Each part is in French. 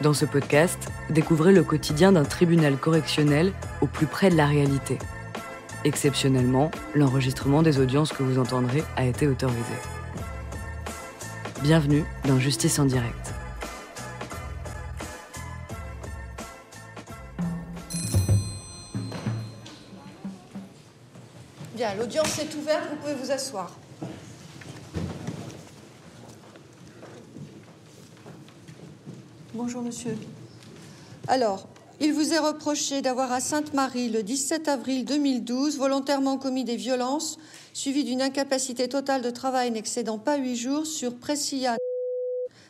Dans ce podcast, découvrez le quotidien d'un tribunal correctionnel au plus près de la réalité. Exceptionnellement, l'enregistrement des audiences que vous entendrez a été autorisé. Bienvenue dans Justice en direct. Bien, l'audience est ouverte, vous pouvez vous asseoir. Bonjour monsieur. Alors, il vous est reproché d'avoir à Sainte-Marie, le 17 avril 2012, volontairement commis des violences suivies d'une incapacité totale de travail n'excédant pas 8 jours sur Priscilla,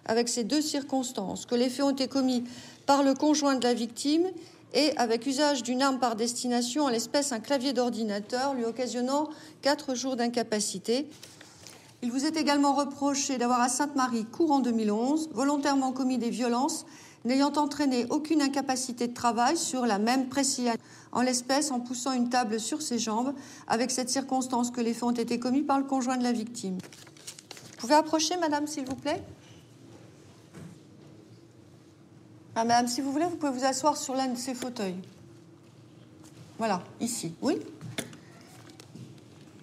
avec ces deux circonstances, que les faits ont été commis par le conjoint de la victime et avec usage d'une arme par destination, en l'espèce un clavier d'ordinateur, lui occasionnant 4 jours d'incapacité. Il vous est également reproché d'avoir à Sainte-Marie, courant 2011, volontairement commis des violences n'ayant entraîné aucune incapacité de travail sur la même Priscilla, en l'espèce en poussant une table sur ses jambes, avec cette circonstance que les faits ont été commis par le conjoint de la victime. Vous pouvez approcher, madame, s'il vous plaît ? Ah, madame, si vous voulez, vous pouvez vous asseoir sur l'un de ces fauteuils. Voilà, ici. Oui ?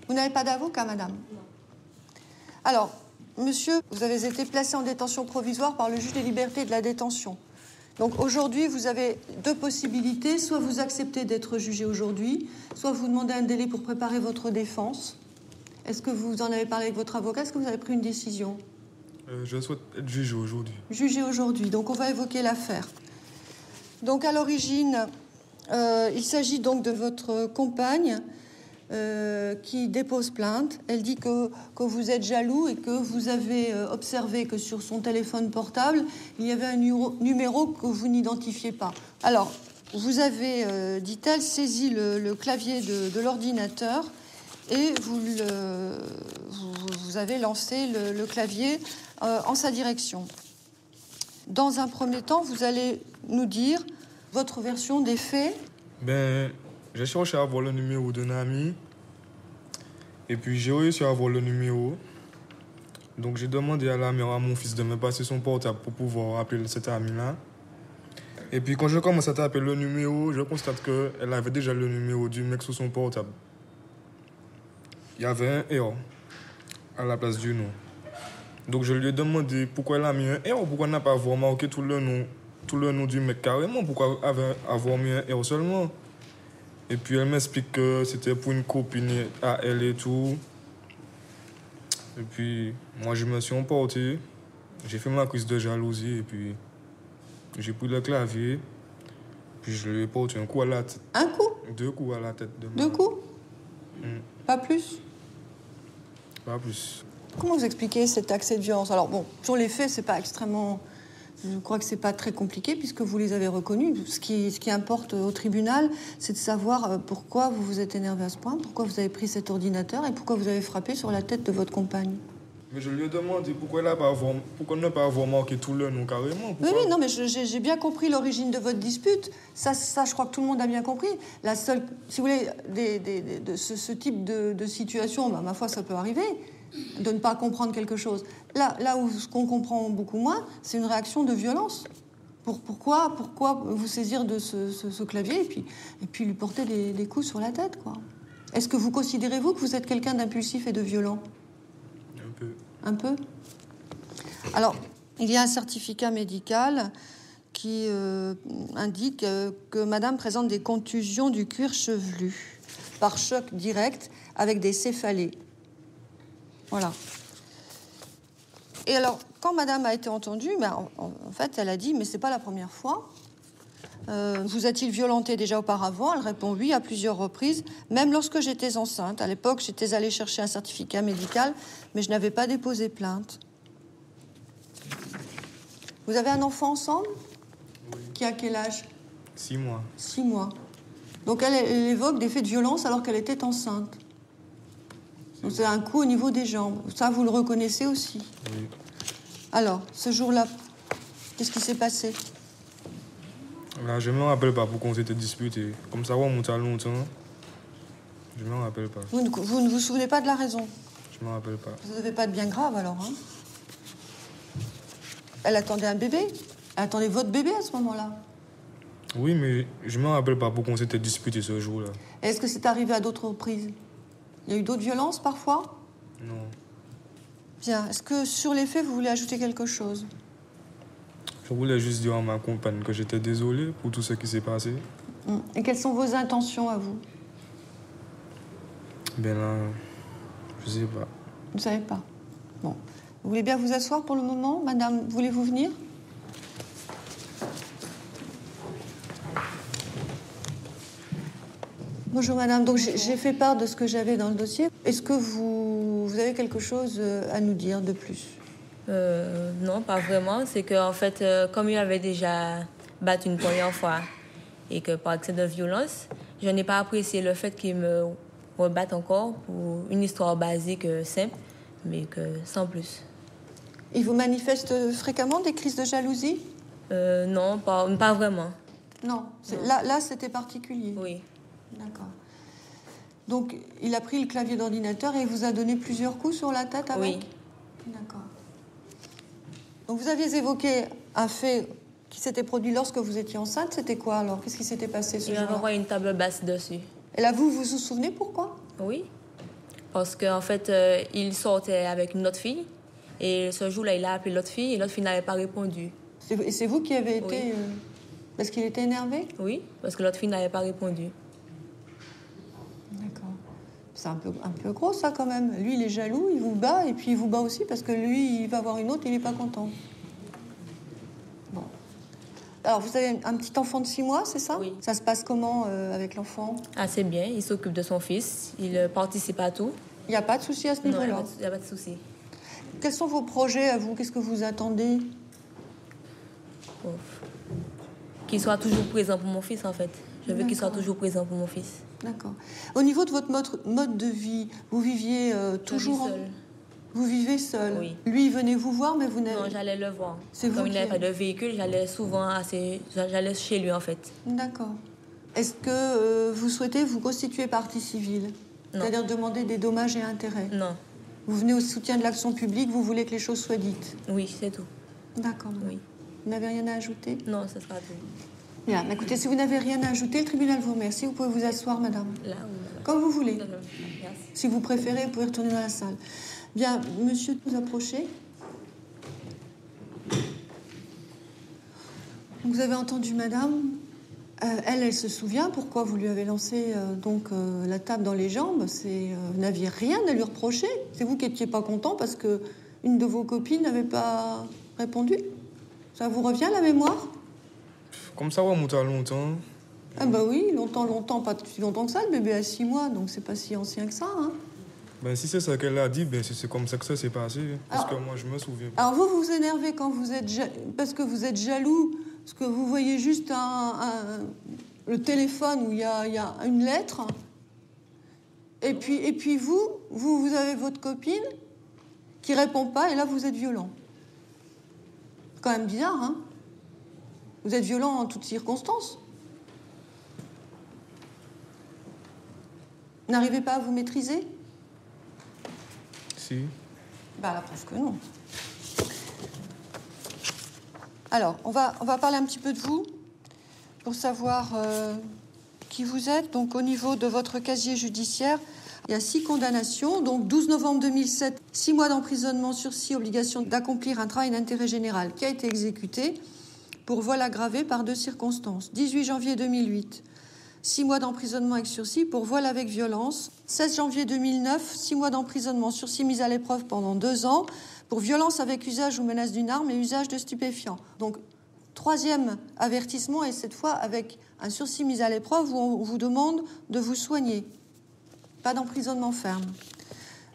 Vous n'avez pas d'avocat, madame ? Non. Alors, monsieur, vous avez été placé en détention provisoire par le juge des libertés et de la détention. Donc aujourd'hui, vous avez deux possibilités. Soit vous acceptez d'être jugé aujourd'hui, soit vous demandez un délai pour préparer votre défense. Est-ce que vous en avez parlé avec votre avocat ? Est-ce que vous avez pris une décision ? Je souhaite être jugé aujourd'hui. Jugé aujourd'hui. Donc on va évoquer l'affaire. Donc à l'origine, il s'agit donc de votre compagne qui dépose plainte. Elle dit que vous êtes jaloux et que vous avez observé que sur son téléphone portable, il y avait un numéro que vous n'identifiez pas. Alors, vous avez, dit-elle, saisi le clavier de l'ordinateur et vous avez lancé le clavier en sa direction. Dans un premier temps, vous allez nous dire votre version des faits. J'ai cherché à avoir le numéro d'un ami. Et puis j'ai réussi à avoir le numéro. Donc j'ai demandé à la mère, à mon fils, de me passer son portable pour pouvoir appeler cet ami-là. Et puis quand je commence à taper le numéro, je constate qu'elle avait déjà le numéro du mec sur son portable. Il y avait un R à la place du nom. Donc je lui ai demandé pourquoi elle a mis un R, pourquoi elle n'a pas marqué tout le nom du mec carrément, pourquoi avoir mis un R seulement. Et puis elle m'explique que c'était pour une copine à elle et tout. Et puis moi je me suis emporté, j'ai fait ma crise de jalousie et puis j'ai pris le clavier, puis je lui ai porté un coup à la tête. Un coup ? 2 coups à la tête. 2 coups ? Pas plus ? Pas plus. Comment vous expliquez cet accès de violence ? Alors bon, sur les faits, c'est pas extrêmement... Je crois que c'est pas très compliqué puisque vous les avez reconnus. Ce qui importe au tribunal, c'est de savoir pourquoi vous vous êtes énervé à ce point, pourquoi vous avez pris cet ordinateur et pourquoi vous avez frappé sur la tête de votre compagne. Mais je lui ai demandé pourquoi ne pas avoir marqué tout le nom carrément. Oui, non, mais j'ai bien compris l'origine de votre dispute. Ça, je crois que tout le monde a bien compris. La seule, si vous voulez, de ce type de situation, ma foi, ça peut arriver, de ne pas comprendre quelque chose. Là où ce qu'on comprend beaucoup moins, c'est une réaction de violence. Pourquoi vous saisir de ce clavier et puis lui porter des coups sur la tête, quoi. Est-ce que vous considérez-vous que vous êtes quelqu'un d'impulsif et de violent ? Un peu. Un peu ? Alors, il y a un certificat médical qui indique que madame présente des contusions du cuir chevelu par choc direct avec des céphalées. Voilà. Et alors, quand madame a été entendue, en fait, elle a dit « mais c'est pas la première fois ». Vous a-t-il violenté déjà auparavant ? Elle répond oui à plusieurs reprises, même lorsque j'étais enceinte. À l'époque, j'étais allée chercher un certificat médical, mais je n'avais pas déposé plainte. Vous avez un enfant ensemble ? Oui. Qui a quel âge ? 6 mois. 6 mois. Donc elle évoque des faits de violence alors qu'elle était enceinte. Donc c'est un coup au niveau des jambes. Ça, vous le reconnaissez aussi ? Oui. Alors, ce jour-là, qu'est-ce qui s'est passé ? Là, je ne me rappelle pas pourquoi on s'était disputé. Comme ça remonte à longtemps. Je ne me rappelle pas. Vous ne vous souvenez pas de la raison ? Je ne me rappelle pas. Ça ne devait pas être bien grave alors, hein ? Elle attendait un bébé ? Attendez, votre bébé à ce moment-là? Oui, mais je me rappelle pas pourquoi on s'était disputé ce jour-là. Est-ce que c'est arrivé à d'autres reprises? Il y a eu d'autres violences parfois? Non. Bien. Est-ce que sur les faits, vous voulez ajouter quelque chose? Je voulais juste dire à ma compagne que j'étais désolé pour tout ce qui s'est passé. Et quelles sont vos intentions à vous? Ben là, je sais pas. Vous ne savez pas. Bon. Vous voulez bien vous asseoir pour le moment? Madame, voulez-vous venir? Bonjour madame, donc j'ai fait part de ce que j'avais dans le dossier. Est-ce que vous avez quelque chose à nous dire de plus? Non, pas vraiment. C'est qu'en fait, comme il avait déjà battu une première fois et que par excès de violence, je n'ai pas apprécié le fait qu'il me rebatte encore pour une histoire basique, simple, mais que sans plus. Il vous manifeste fréquemment des crises de jalousie? Non, pas vraiment. Non, là c'était particulier. Oui. D'accord. Donc, il a pris le clavier d'ordinateur et vous a donné plusieurs coups sur la tête avec? Oui. D'accord. Donc, vous aviez évoqué un fait qui s'était produit lorsque vous étiez enceinte. C'était quoi, alors? Qu'est-ce qui s'était passé ce Il jour-là? avait envoyé une table basse dessus. Et là, vous vous souvenez pourquoi? Oui. Parce qu'en fait, il sortait avec une autre fille. Et ce jour-là, il a appelé l'autre fille et l'autre fille n'avait pas répondu. Et c'est vous qui avez été... Oui. Parce qu'il était énervé? Oui, parce que l'autre fille n'avait pas répondu. D'accord. C'est un peu gros, ça, quand même. Lui, il est jaloux, il vous bat, et puis il vous bat aussi parce que lui, il va voir une autre, il n'est pas content. Bon. Alors, vous avez un petit enfant de 6 mois, c'est ça? Oui. Ça se passe comment avec l'enfant? Assez bien, il s'occupe de son fils, il participe à tout. Il n'y a pas de souci à ce Non, il niveau-là? n'y a pas de souci. Quels sont vos projets à vous? Qu'est-ce que vous attendez? Qu'il soit toujours présent pour mon fils, en fait. Je veux qu'il soit toujours présent pour mon fils. D'accord. Au niveau de votre mode de vie, vous viviez toujours... Je vis seule. Vous vivez seul? Oui. Lui, il venait vous voir, mais vous n'avez... Non, j'allais le voir. C'est vous Comme il qui... n'avait pas de véhicule, j'allais souvent j'allais chez lui, en fait. D'accord. Est-ce que vous souhaitez vous constituer partie civile? Non. C'est-à-dire demander des dommages et intérêts? Non. Vous venez au soutien de l'action publique, vous voulez que les choses soient dites? Oui, c'est tout. D'accord. Oui. Vous n'avez rien à ajouter? Non, ce sera tout. Bien. Écoutez, si vous n'avez rien à ajouter, le tribunal vous remercie. Vous pouvez vous asseoir, madame. Là ou là? Comme vous voulez. Merci. Si vous préférez, vous pouvez retourner dans la salle. Bien, monsieur, vous approchez. Vous avez entendu madame. Elle se souvient pourquoi vous lui avez lancé la table dans les jambes. Vous n'aviez rien à lui reprocher. C'est vous qui n'étiez pas content parce que une de vos copines n'avait pas répondu. Ça vous revient à la mémoire? Comme ça va monter à longtemps. Ah bah oui, longtemps, pas si longtemps que ça. Le bébé a 6 mois, donc c'est pas si ancien que ça, hein. Ben si c'est ça qu'elle a dit, ben c'est comme ça que ça s'est passé. Parce Alors, que moi, je me souviens. Alors vous vous énervez quand vous êtes parce que vous êtes jaloux, parce que vous voyez juste le téléphone où il y a une lettre. Et puis vous avez votre copine qui répond pas, et là vous êtes violent. C'est quand même bizarre, hein? Vous êtes violent en toutes circonstances. N'arrivez pas à vous maîtriser? Si. Bah, la preuve que non. Alors, on va parler un petit peu de vous, pour savoir qui vous êtes. Donc, au niveau de votre casier judiciaire, il y a 6 condamnations. Donc, 12 novembre 2007, 6 mois d'emprisonnement, sursis, obligation d'accomplir un travail d'intérêt général qui a été exécuté pour vol aggravé par 2 circonstances. 18 janvier 2008, 6 mois d'emprisonnement avec sursis pour vol avec violence. 16 janvier 2009, 6 mois d'emprisonnement, sursis mis à l'épreuve pendant 2 ans pour violence avec usage ou menace d'une arme et usage de stupéfiants. Donc, 3e avertissement, et cette fois avec un sursis mis à l'épreuve où on vous demande de vous soigner. Pas d'emprisonnement ferme.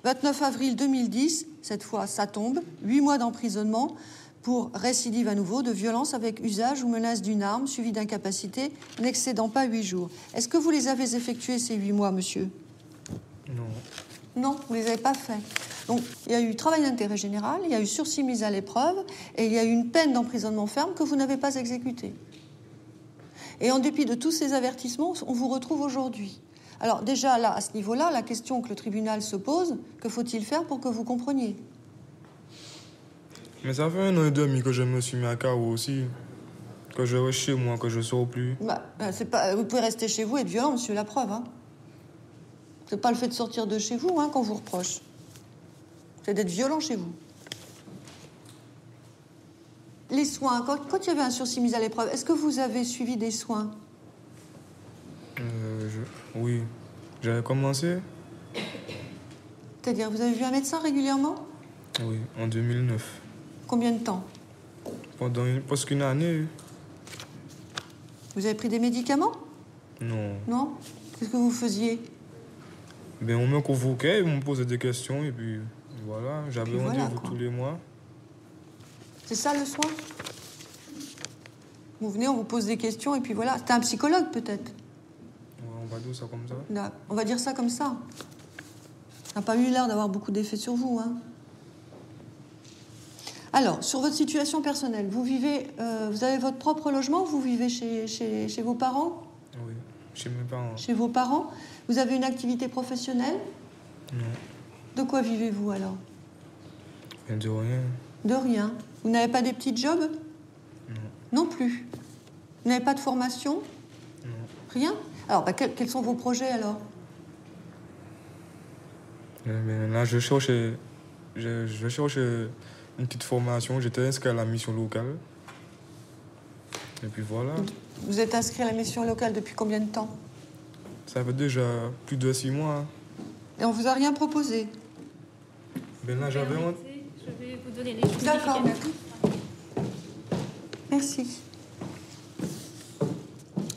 29 avril 2010, cette fois ça tombe, 8 mois d'emprisonnement pour récidive à nouveau de violence avec usage ou menace d'une arme suivie d'incapacité n'excédant pas 8 jours. Est-ce que vous les avez effectués ces 8 mois, monsieur? Non. Non, vous ne les avez pas faits. Donc, il y a eu travail d'intérêt général, il y a eu sursis mis à l'épreuve et il y a eu une peine d'emprisonnement ferme que vous n'avez pas exécutée. Et en dépit de tous ces avertissements, on vous retrouve aujourd'hui. Alors déjà, là, à ce niveau-là, la question que le tribunal se pose, que faut-il faire pour que vous compreniez? Mais ça fait 1 an et demi que je me suis mis à carreau aussi. Que je reste chez moi, que je ne sors plus. C'est pas... Vous pouvez rester chez vous et être violent, monsieur, la preuve. Hein. C'est pas le fait de sortir de chez vous qu'on vous reproche. C'est d'être violent chez vous. Les soins, quand il y avait un sursis mis à l'épreuve, est-ce que vous avez suivi des soins? Oui, j'avais commencé. C'est-à-dire, vous avez vu un médecin régulièrement? Oui, en 2009. Combien de temps? Pendant presque une année. Vous avez pris des médicaments? Non. Non? Qu'est-ce que vous faisiez? Ben, on me convoquait, ils me posaient des questions, et puis voilà, j'avais rendez-vous tous les mois. C'est ça le soin? Vous venez, on vous pose des questions, et puis voilà. C'était un psychologue, peut-être? Ouais, on va dire ça comme ça. Là, on va dire ça comme ça. Ça n'a pas eu l'air d'avoir beaucoup d'effet sur vous, hein. Alors, sur votre situation personnelle, vous vivez, vous avez votre propre logement, vous vivez chez vos parents? Oui, chez mes parents. Chez vos parents? Vous avez une activité professionnelle? Non. De quoi vivez-vous alors? De rien. De rien. Vous n'avez pas des petits jobs? Non. Non plus. Vous n'avez pas de formation? Non. Rien? Alors, quels sont vos projets alors? Là, je cherche une petite formation. J'étais inscrit à la mission locale. Et puis voilà. Vous êtes inscrit à la mission locale depuis combien de temps? Ça fait déjà plus de 6 mois. Et on vous a rien proposé? Ben là, j'avais... Je vais vous donner les choses. D'accord. Merci.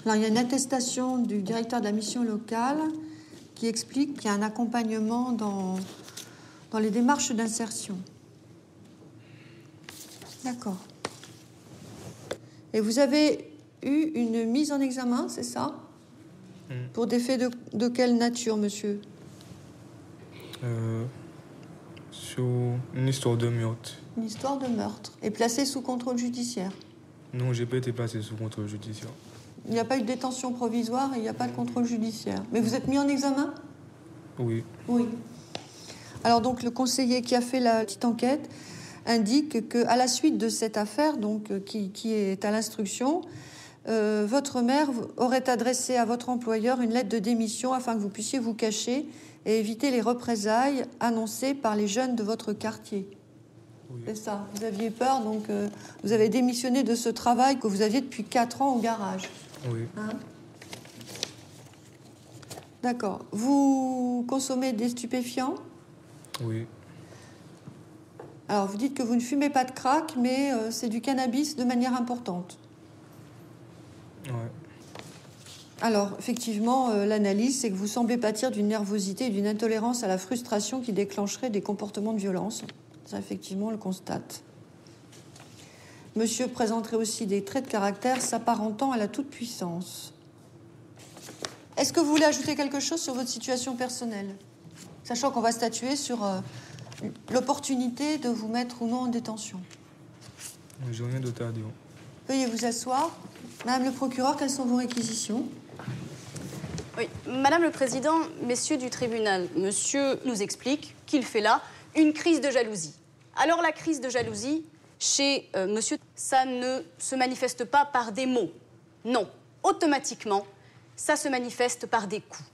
Alors, il y a une attestation du directeur de la mission locale qui explique qu'il y a un accompagnement dans les démarches d'insertion. D'accord. Et vous avez eu une mise en examen, c'est ça? Pour des faits de quelle nature, monsieur? Sur une histoire de meurtre. Une histoire de meurtre. Et placé sous contrôle judiciaire? Non, j'ai pas été placé sous contrôle judiciaire. Il n'y a pas eu de détention provisoire et il n'y a pas de contrôle judiciaire. Mais vous êtes mis en examen? Oui. Oui. Alors donc le conseiller qui a fait la petite enquête indique qu'à la suite de cette affaire, donc qui est à l'instruction, votre mère aurait adressé à votre employeur une lettre de démission afin que vous puissiez vous cacher et éviter les représailles annoncées par les jeunes de votre quartier. Oui. C'est ça. Vous aviez peur, donc vous avez démissionné de ce travail que vous aviez depuis 4 ans au garage. Oui. Hein? D'accord. Vous consommez des stupéfiants? Oui. Alors, vous dites que vous ne fumez pas de crack, mais c'est du cannabis de manière importante. Ouais. Alors, effectivement, l'analyse, c'est que vous semblez pâtir d'une nervosité et d'une intolérance à la frustration qui déclencherait des comportements de violence. Ça, effectivement, on le constate. Monsieur présenterait aussi des traits de caractère s'apparentant à la toute-puissance. Est-ce que vous voulez ajouter quelque chose sur votre situation personnelle? Sachant qu'on va statuer sur l'opportunité de vous mettre ou non en détention. J'ai rien d'autre à dire. Veuillez vous asseoir. Madame le procureur, quelles sont vos réquisitions? Oui, Madame le Président, messieurs du tribunal, monsieur nous explique qu'il fait là une crise de jalousie. Alors la crise de jalousie, chez monsieur, ça ne se manifeste pas par des mots. Non, automatiquement, ça se manifeste par des coups.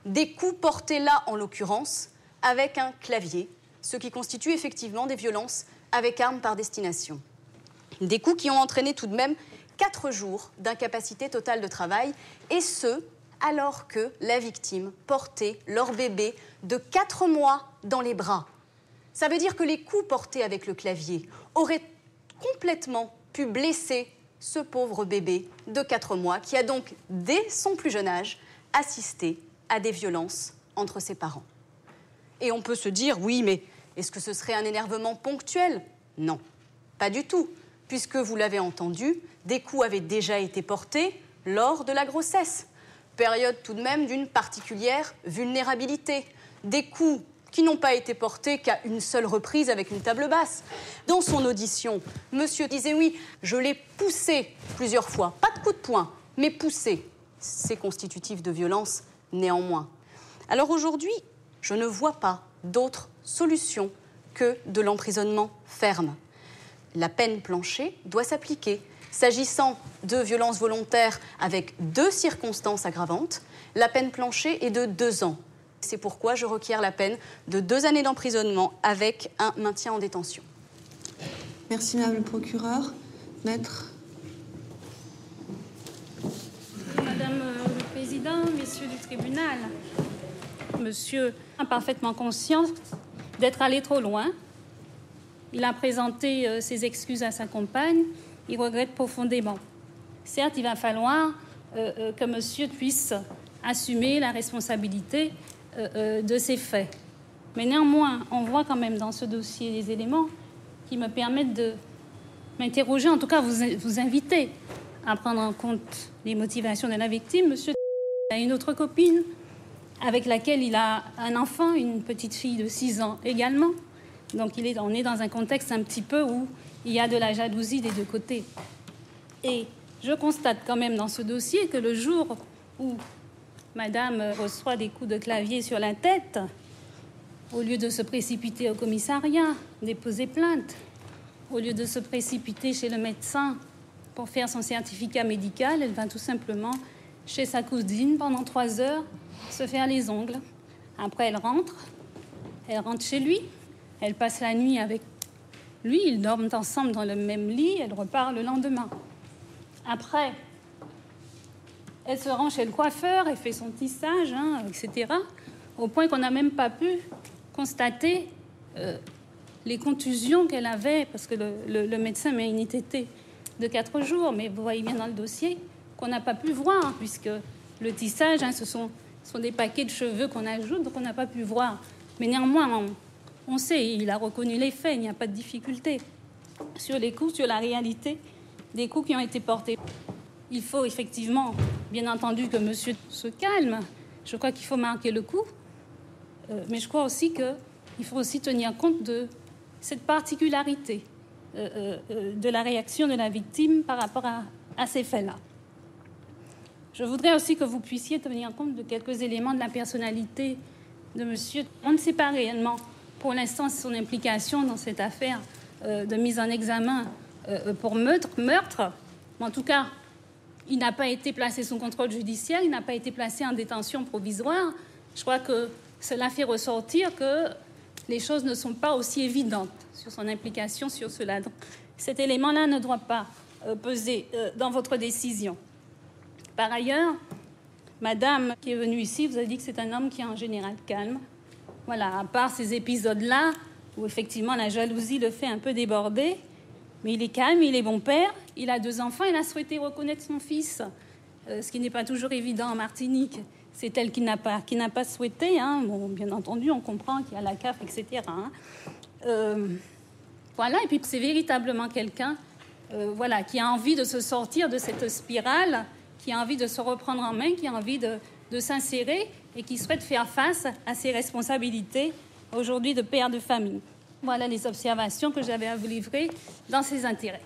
Des coups portés là, en l'occurrence, avec un clavier, ce qui constitue effectivement des violences avec arme par destination. Des coups qui ont entraîné tout de même 4 jours d'incapacité totale de travail, et ce, alors que la victime portait leur bébé de 4 mois dans les bras. Ça veut dire que les coups portés avec le clavier auraient complètement pu blesser ce pauvre bébé de 4 mois qui a donc, dès son plus jeune âge, assisté à des violences entre ses parents. Et on peut se dire, oui, mais est-ce que ce serait un énervement ponctuel? Non, pas du tout, puisque, vous l'avez entendu, des coups avaient déjà été portés lors de la grossesse. Période tout de même d'une particulière vulnérabilité. Des coups qui n'ont pas été portés qu'à une seule reprise avec une table basse. Dans son audition, monsieur disait, oui, je l'ai poussé plusieurs fois. Pas de coup de poing, mais poussé. C'est constitutif de violence, néanmoins. Alors aujourd'hui, je ne vois pas d'autre solution que de l'emprisonnement ferme. La peine planchée doit s'appliquer. S'agissant de violences volontaires avec 2 circonstances aggravantes, la peine plancher est de 2 ans. C'est pourquoi je requiers la peine de 2 années d'emprisonnement avec un maintien en détention. Merci, Madame le procureur. Maître. Madame le Président, Messieurs du tribunal, Monsieur a parfaitement conscience d'être allé trop loin. Il a présenté ses excuses à sa compagne. Il regrette profondément. Certes, il va falloir que Monsieur puisse assumer la responsabilité de ses faits. Mais néanmoins, on voit quand même dans ce dossier des éléments qui me permettent de m'interroger, en tout cas vous inviter à prendre en compte les motivations de la victime. Monsieur a une autre copine avec laquelle il a un enfant, une petite fille de 6 ans également. Donc on est dans un contexte un petit peu où il y a de la jalousie des 2 côtés. Et je constate quand même dans ce dossier que le jour où Madame reçoit des coups de clavier sur la tête, au lieu de se précipiter au commissariat, déposer plainte, au lieu de se précipiter chez le médecin pour faire son certificat médical, elle va tout simplement chez sa cousine pendant 3 heures se faire les ongles. Après, elle rentre chez lui, elle passe la nuit avec lui, ils dorment ensemble dans le même lit, elle repart le lendemain. Après, elle se rend chez le coiffeur, elle fait son tissage, etc., au point qu'on n'a même pas pu constater les contusions qu'elle avait, parce que le médecin met une ITT de 4 jours, mais vous voyez bien dans le dossier qu'on n'a pas pu voir, puisque le tissage, ce sont des paquets de cheveux qu'on ajoute, donc on n'a pas pu voir. Mais néanmoins, on sait, il a reconnu les faits, il n'y a pas de difficulté sur les coups, sur la réalité des coups qui ont été portés. Il faut effectivement, bien entendu, que monsieur se calme. Je crois qu'il faut marquer le coup. Mais je crois aussi qu'il faut aussi tenir compte de cette particularité de la réaction de la victime par rapport à ces faits-là. Je voudrais aussi que vous puissiez tenir compte de quelques éléments de la personnalité de monsieur. On ne sait pas réellement, pour l'instant, son implication dans cette affaire de mise en examen pour meurtre. Mais en tout cas, il n'a pas été placé sous contrôle judiciaire, il n'a pas été placé en détention provisoire. Je crois que cela fait ressortir que les choses ne sont pas aussi évidentes sur son implication sur cela. Donc, cet élément-là ne doit pas peser dans votre décision. Par ailleurs, madame qui est venue ici, vous avez dit que c'est un homme qui est en général calme. Voilà, à part ces épisodes-là, où effectivement la jalousie le fait un peu déborder, mais il est calme, il est bon père, il a 2 enfants, il a souhaité reconnaître son fils, ce qui n'est pas toujours évident en Martinique. C'est elle qui n'a pas souhaité. Bon, bien entendu, on comprend qu'il y a la CAF, etc. Voilà, et puis c'est véritablement quelqu'un qui a envie de se sortir de cette spirale, qui a envie de se reprendre en main, qui a envie de s'insérer et qui souhaite faire face à ses responsabilités aujourd'hui de père de famille. Voilà les observations que j'avais à vous livrer dans ses intérêts.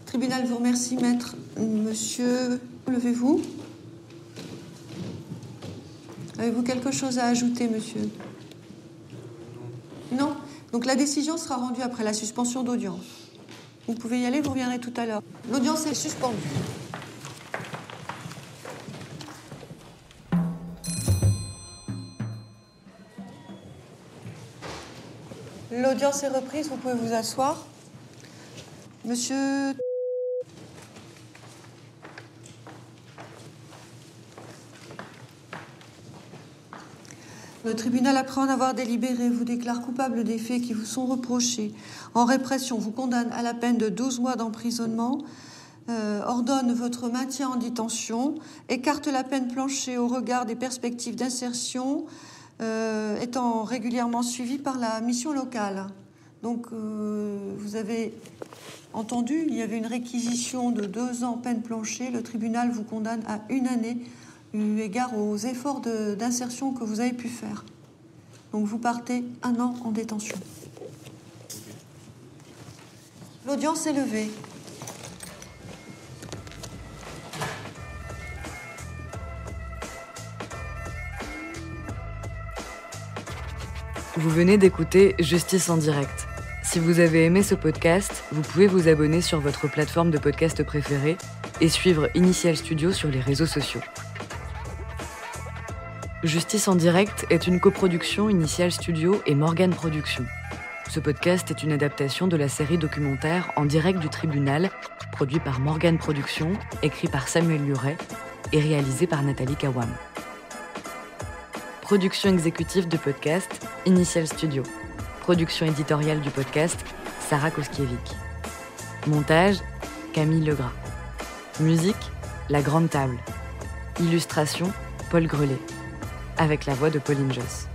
Tribunal vous remercie, maître. Monsieur, levez-vous. Avez-vous quelque chose à ajouter, monsieur? Non. Donc la décision sera rendue après la suspension d'audience. Vous pouvez y aller, vous reviendrez tout à l'heure. L'audience est suspendue. L'audience est reprise, vous pouvez vous asseoir. Monsieur... Le tribunal, après en avoir délibéré, vous déclare coupable des faits qui vous sont reprochés. En répression, vous condamne à la peine de 12 mois d'emprisonnement, ordonne votre maintien en détention, écarte la peine plancher au regard des perspectives d'insertion, étant régulièrement suivi par la mission locale. Donc, vous avez entendu, il y avait une réquisition de 2 ans peine plancher. Le tribunal vous condamne à 1 année, eu égard aux efforts d'insertion que vous avez pu faire. Donc, vous partez 1 an en détention. L'audience est levée. Vous venez d'écouter Justice en direct. Si vous avez aimé ce podcast, vous pouvez vous abonner sur votre plateforme de podcast préférée et suivre Initial Studio sur les réseaux sociaux. Justice en direct est une coproduction Initial Studio et Morgane Productions. Ce podcast est une adaptation de la série documentaire En direct du tribunal, produit par Morgane Productions, écrit par Samuel Luret et réalisé par Nathalie Kawam. Production exécutive de podcast, Initial Studio. Production éditoriale du podcast, Sarah Koskiewicz. Montage, Camille Legras. Musique, La Grande Table. Illustration, Paul Grelet. Avec la voix de Pauline Josse.